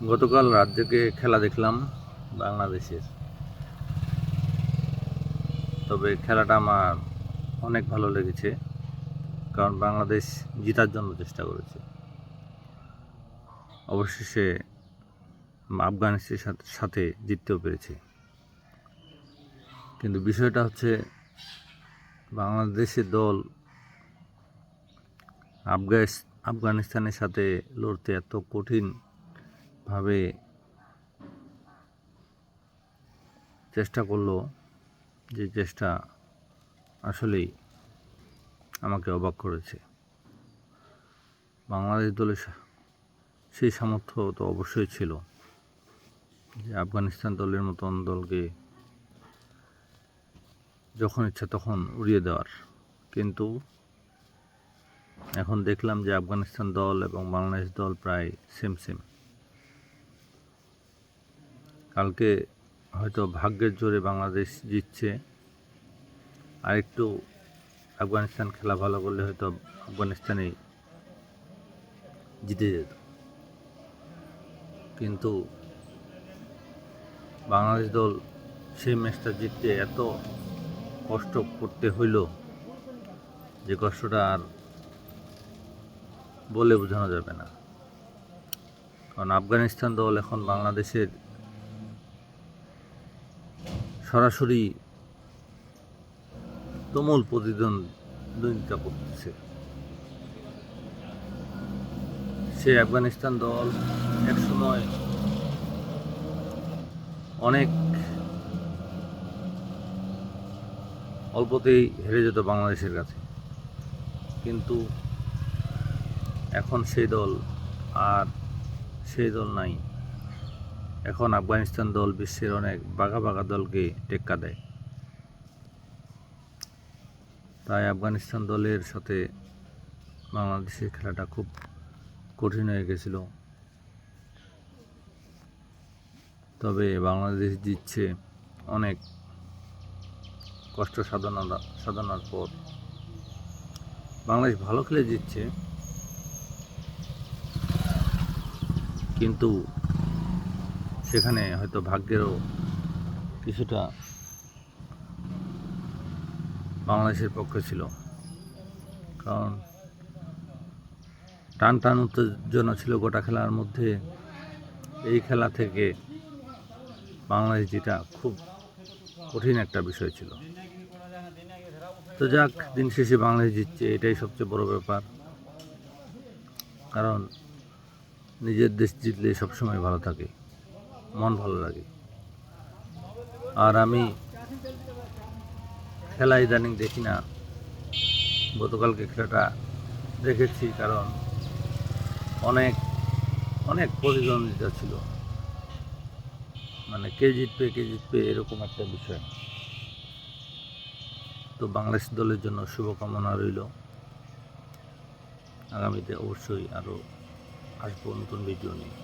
গতকাল রাত জেগে খেলা দেখলাম বাংলাদেশের। তবে খেলাটা আমার অনেক ভালো লেগেছে, কারণ বাংলাদেশ জেতার জন্য চেষ্টা করেছে। অবশেষে আফগানিস্তানের সাথে জিততেও পেরেছে। কিন্তু বিষয়টা হচ্ছে, বাংলাদেশের দল আফগানিস্তানের সাথে লড়তে এত কঠিনভাবে চেষ্টা করলো, যে চেষ্টা আসলেই আমাকে অবাক করেছে। বাংলাদেশ দলের সেই সামর্থ্য তো অবশ্যই ছিল যে আফগানিস্তান দলের মতন দলকে যখন ইচ্ছা তখন উড়িয়ে দেওয়ার। কিন্তু এখন দেখলাম যে আফগানিস্তান দল এবং বাংলাদেশ দল প্রায় সেম। কালকে হয়তো ভাগ্যের জোরে বাংলাদেশ জিতছে, আর একটু আফগানিস্তান খেলা ভালো করলে হয়তো আফগানিস্তানেই জিতে যেত। কিন্তু বাংলাদেশ দল সেই ম্যাচটা জিততে এত কষ্ট করতে হইল, যে কষ্টটা আর বলে বোঝানো যাবে না। কারণ আফগানিস্তান দল এখন বাংলাদেশের সরাসরি তুমুল প্রতিদ্বন্দ্বিতা করতেছে। সে আফগানিস্তান দল একসময় অনেক অল্পতেই হেরে যেত বাংলাদেশের কাছে, কিন্তু এখন সেই দল নাই। এখন আফগানিস্তান দল বিশ্বের অনেক বাঘা দলকে টেক্কা দেয়। তাই আফগানিস্তান দলের সাথে বাংলাদেশের খেলাটা খুব কঠিন হয়ে গেছিল। তবে বাংলাদেশ জিতছে অনেক কষ্ট সাধনার পর। বাংলাদেশ ভালো খেলে জিতছে, কিন্তু সেখানে হয়তো ভাগ্যেরও কিছুটা বাংলাদেশের পক্ষে ছিল। কারণ টান উত্তেজনা ছিল গোটা খেলার মধ্যে। এই খেলা থেকে বাংলাদেশ জেতা খুব কঠিন একটা বিষয় ছিল। তো যাক, দিন শেষে বাংলাদেশ জিতছে, এটাই সবচেয়ে বড় ব্যাপার। কারণ নিজের দেশ জিতলে সবসময় ভালো থাকে, মন ভালো লাগে। আর আমি খেলা ইদানিং দেখি না, গতকালকে খেলাটা দেখেছি, কারণ অনেক অনেক প্রতিদ্বন্দ্বিতা ছিল। মানে কে জিতবে এরকম একটা বিষয়। তো বাংলাদেশ দলের জন্য শুভকামনা রইল। আগামীতে অবশ্যই আরও আসবো নতুন ভিডিও নিয়ে।